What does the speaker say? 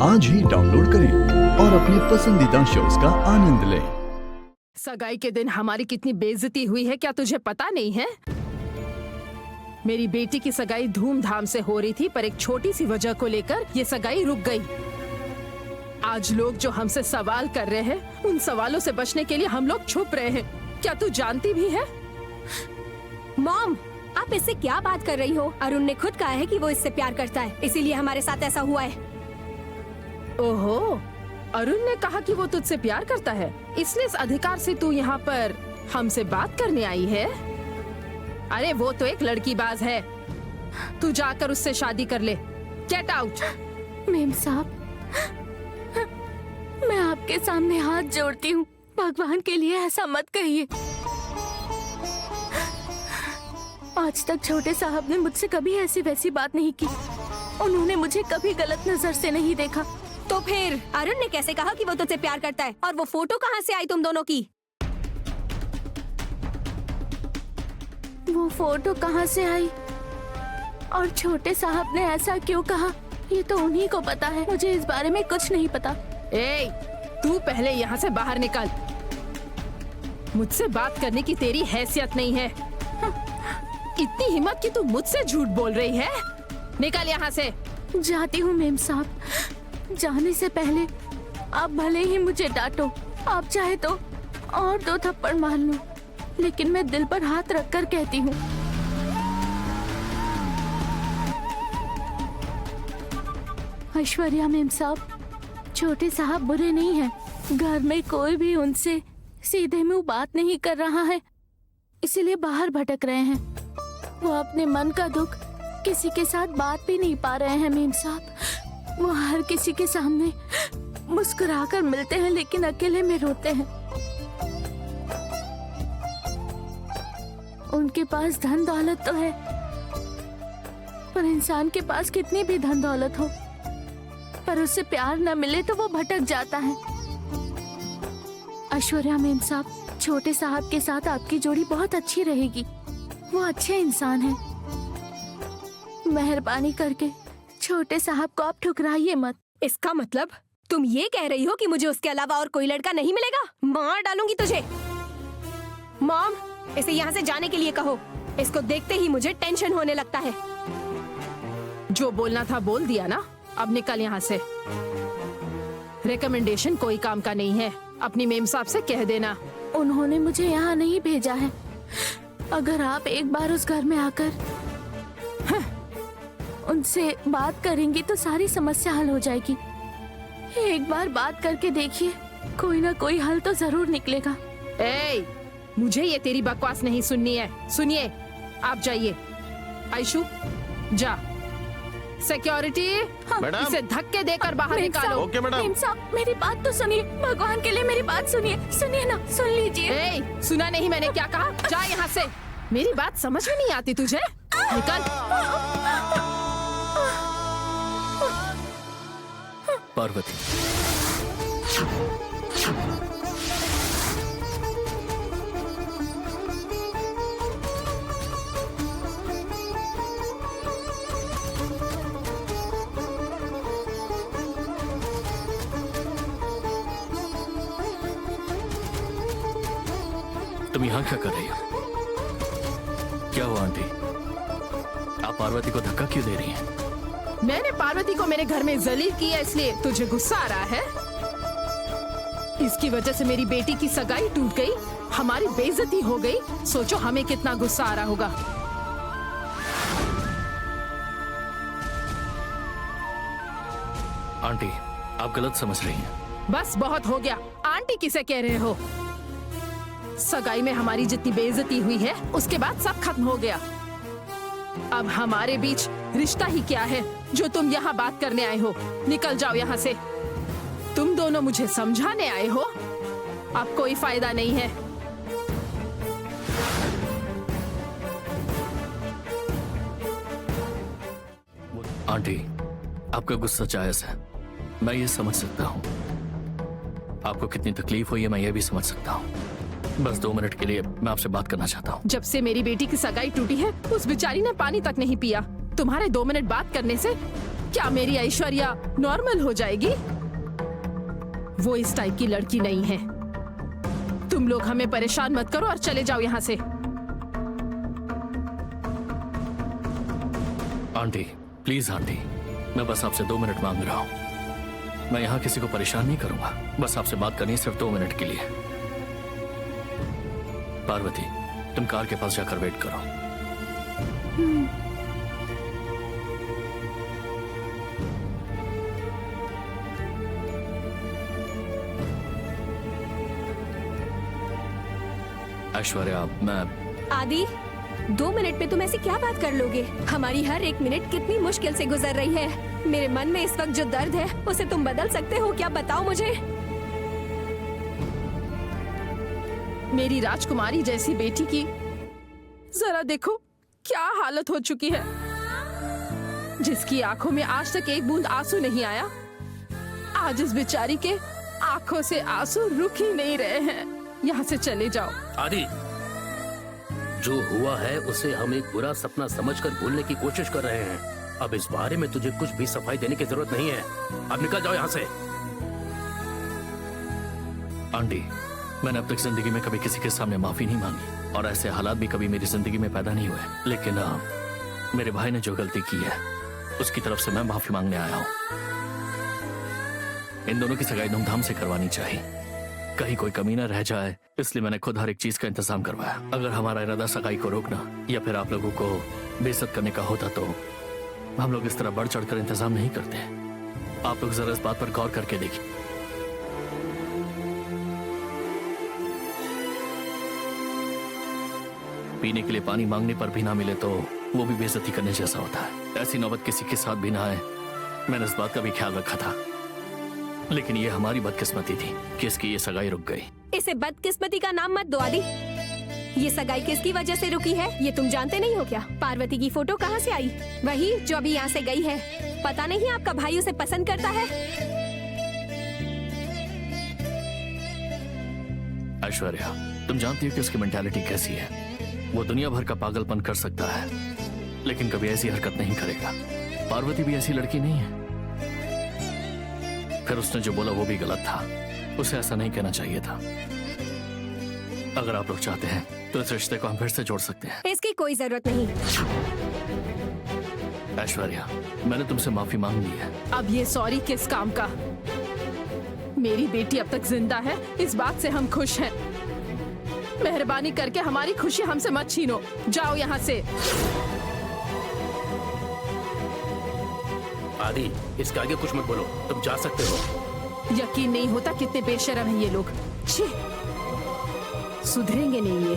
आज ही डाउनलोड करें और अपने पसंदीदा शोज का आनंद लें। सगाई के दिन हमारी कितनी बेइज्जती हुई है, क्या तुझे पता नहीं है? मेरी बेटी की सगाई धूमधाम से हो रही थी, पर एक छोटी सी वजह को लेकर ये सगाई रुक गई। आज लोग जो हमसे सवाल कर रहे हैं, उन सवालों से बचने के लिए हम लोग छुप रहे हैं। क्या तू जानती भी है? मॉम, आप इससे क्या बात कर रही हो? अरुण ने खुद कहा है कि वो इससे प्यार करता है, इसीलिए हमारे साथ ऐसा हुआ है। ओहो, अरुण ने कहा कि वो तुझसे प्यार करता है, इसलिए इस अधिकार से तू यहाँ पर हमसे बात करने आई है? अरे वो तो एक लड़कीबाज है, तू जाकर उससे शादी कर ले। Get out. मेम साहब, मैं आपके सामने हाथ जोड़ती हूँ, भगवान के लिए ऐसा मत कहिए। आज तक छोटे साहब ने मुझसे कभी ऐसी वैसी बात नहीं की। उन्होंने मुझे कभी गलत नजर से नहीं देखा। तो फिर अरुण ने कैसे कहा कि वो तुझसे प्यार करता है? और वो फोटो कहाँ से आई तुम दोनों की? वो फोटो कहाँ से आई और छोटे साहब ने ऐसा क्यों कहा, ये तो उन्हीं को पता है। मुझे इस बारे में कुछ नहीं पता। ए, तू पहले यहाँ से बाहर निकल। मुझसे बात करने की तेरी हैसियत नहीं है। इतनी हिम्मत कि तू मुझसे झूठ बोल रही है? निकल यहाँ से। जाती हूँ मेम साहब। जाने से पहले आप भले ही मुझे डांटो, आप चाहे तो और 2 थप्पड़ मार लो, लेकिन मैं दिल पर हाथ रखकर कहती हूँ, ऐश्वर्या मेम साहब, छोटे साहब बुरे नहीं हैं। घर में कोई भी उनसे सीधे मुंह बात नहीं कर रहा है, इसीलिए बाहर भटक रहे हैं। वो अपने मन का दुख किसी के साथ बात भी नहीं पा रहे हैं मेम साहब। वो हर किसी के सामने मुस्कुराकर मिलते हैं, लेकिन अकेले में रोते हैं। उनके पास धन दौलत तो है, पर इंसान के पास कितनी भी धन दौलत हो, पर उससे प्यार न मिले तो वो भटक जाता है। ऐश्वर्या मेम साहब, छोटे साहब के साथ आपकी जोड़ी बहुत अच्छी रहेगी। वो अच्छे इंसान हैं। मेहरबानी करके छोटे साहब को आप ठुकराइए मत। इसका मतलब तुम ये कह रही हो कि मुझे उसके अलावा और कोई लड़का नहीं मिलेगा? मार डालूंगी तुझे। मॉम, इसे यहाँ से जाने के लिए कहो। इसको देखते ही मुझे टेंशन होने लगता है। जो बोलना था बोल दिया ना, अब निकल यहाँ से। रिकमेंडेशन कोई काम का नहीं है, अपनी मेम साहब से कह देना। उन्होंने मुझे यहाँ नहीं भेजा है। अगर आप एक बार उस घर में आकर उनसे बात करेंगी तो सारी समस्या हल हो जाएगी। एक बार बात करके देखिए, कोई ना कोई हल तो जरूर निकलेगा। ए, मुझे ये तेरी बकवास नहीं सुननी है। सुनिए, आप जाइए। आयशु, जा। सिक्योरिटी, मैडम, इसे धक्के देकर बाहर निकालो। Okay madam. मेम साहब, मेरी बात तो सुनिए, भगवान के लिए मेरी बात सुनिए। सुनिए ना, सुन लीजिए। ए, सुना नहीं मैंने क्या कहा? जा यहाँ से। मेरी बात समझ में नहीं आती तुझे? निकल। पार्वती, तुम यहाँ क्या कर रही हो? क्या हुआ आंटी? आप पार्वती को धक्का क्यों दे रही हैं? मैंने पार्वती को मेरे घर में जलील किया, इसलिए तुझे गुस्सा आ रहा है? इसकी वजह से मेरी बेटी की सगाई टूट गई, हमारी बेइज्जती हो गई। सोचो हमें कितना गुस्सा आ रहा होगा। आंटी, आप गलत समझ रही हैं। बस बहुत हो गया। आंटी किसे कह रहे हो? सगाई में हमारी जितनी बेइज्जती हुई है, उसके बाद सब खत्म हो गया। अब हमारे बीच रिश्ता ही क्या है जो तुम यहाँ बात करने आए हो? निकल जाओ यहाँ से। तुम दोनों मुझे समझाने आए हो, अब कोई फायदा नहीं है। आंटी, आपका गुस्सा जायज है, मैं ये समझ सकता हूँ। आपको कितनी तकलीफ हुई है मैं ये भी समझ सकता हूँ। बस 2 मिनट के लिए मैं आपसे बात करना चाहता हूँ। जब से मेरी बेटी की सगाई टूटी है, उस बेचारी ने पानी तक नहीं पिया। तुम्हारे 2 मिनट बात करने से क्या मेरी ऐश्वर्या नॉर्मल हो जाएगी? वो इस टाइप की लड़की नहीं है। तुम लोग हमें परेशान मत करो और चले जाओ यहाँ से। आंटी प्लीज आंटी, मैं बस आपसे 2 मिनट मांग रहा हूं। मैं यहाँ किसी को परेशान नहीं करूंगा, बस आपसे बात करनी है सिर्फ 2 मिनट के लिए। पार्वती, तुम कार के पास जाकर वेट करो। ऐश्वर्या, मैं आदि, 2 मिनट में तुम ऐसी क्या बात कर लोगे? हमारी हर एक मिनट कितनी मुश्किल से गुजर रही है। मेरे मन में इस वक्त जो दर्द है उसे तुम बदल सकते हो क्या? बताओ मुझे। मेरी राजकुमारी जैसी बेटी की जरा देखो क्या हालत हो चुकी है। जिसकी आंखों में आज तक एक बूंद आंसू नहीं आया, आज इस बेचारी के आंखों से आंसू रुक ही नहीं रहे हैं। यहाँ से चले जाओ। आदि, जो हुआ है उसे हम एक बुरा सपना समझकर भूलने की कोशिश कर रहे हैं। अब इस बारे में तुझे कुछ भी सफाई देने की जरूरत नहीं है। अब निकल जाओ यहाँ से। आंटी, मैंने अब तक जिंदगी में कभी किसी के सामने माफी नहीं मांगी और ऐसे हालात भी कभी मेरी जिंदगी में पैदा नहीं हुए। लेकिन मेरे भाई ने जो गलती की है उसकी तरफ से मैं माफी मांगने आया हूँ। इन दोनों की सगाई धूमधाम से करवानी चाहिए, कहीं कोई कमी न रह जाए, इसलिए मैंने खुद हर एक चीज का इंतजाम करवाया। अगर हमारा इरादा सगाई को रोकना या फिर आप लोगों को बेइज्जत करने का होता तो हम लोग इस तरह बढ़ चढ़कर इंतजाम नहीं करते। आप लोग जरा इस बात पर गौर करके देखिए। पीने के लिए पानी मांगने पर भी ना मिले तो वो भी बेइज्जती करने जैसा होता है। ऐसी नौबत किसी के साथ भी ना आए, मैंने इस बात का भी ख्याल रखा था। लेकिन ये हमारी बदकिस्मती थी कि इसकी ये सगाई रुक गई। इसे बदकिस्मती का नाम मत दो आदि। ये सगाई किसकी वजह से रुकी है ये तुम जानते नहीं हो क्या? पार्वती की फोटो कहाँ से आई? वही जो अभी यहाँ से गई है। पता नहीं आपका भाई उसे पसंद करता है। ऐश्वर्या, तुम जानती हो कि उसकी मेंटालिटी कैसी है। वो दुनिया भर का पागलपन कर सकता है लेकिन कभी ऐसी हरकत नहीं करेगा। पार्वती भी ऐसी लड़की नहीं है। फिर उसने जो बोला वो भी गलत था, उसे ऐसा नहीं कहना चाहिए था। अगर आप लोग चाहते हैं तो इस रिश्ते को हम फिर से जोड़ सकते हैं। इसकी कोई जरूरत नहीं। ऐश्वर्या, मैंने तुमसे माफी मांग ली है। अब ये सॉरी किस काम का? मेरी बेटी अब तक जिंदा है, इस बात से हम खुश हैं। मेहरबानी करके हमारी खुशी हमसे मत छीनो। जाओ यहाँ से। आदि, इसके आगे कुछ मत बोलो, तुम जा सकते हो। यकीन नहीं होता कितने बेशरम हैं ये लोग। छी, सुधरेंगे नहीं ये।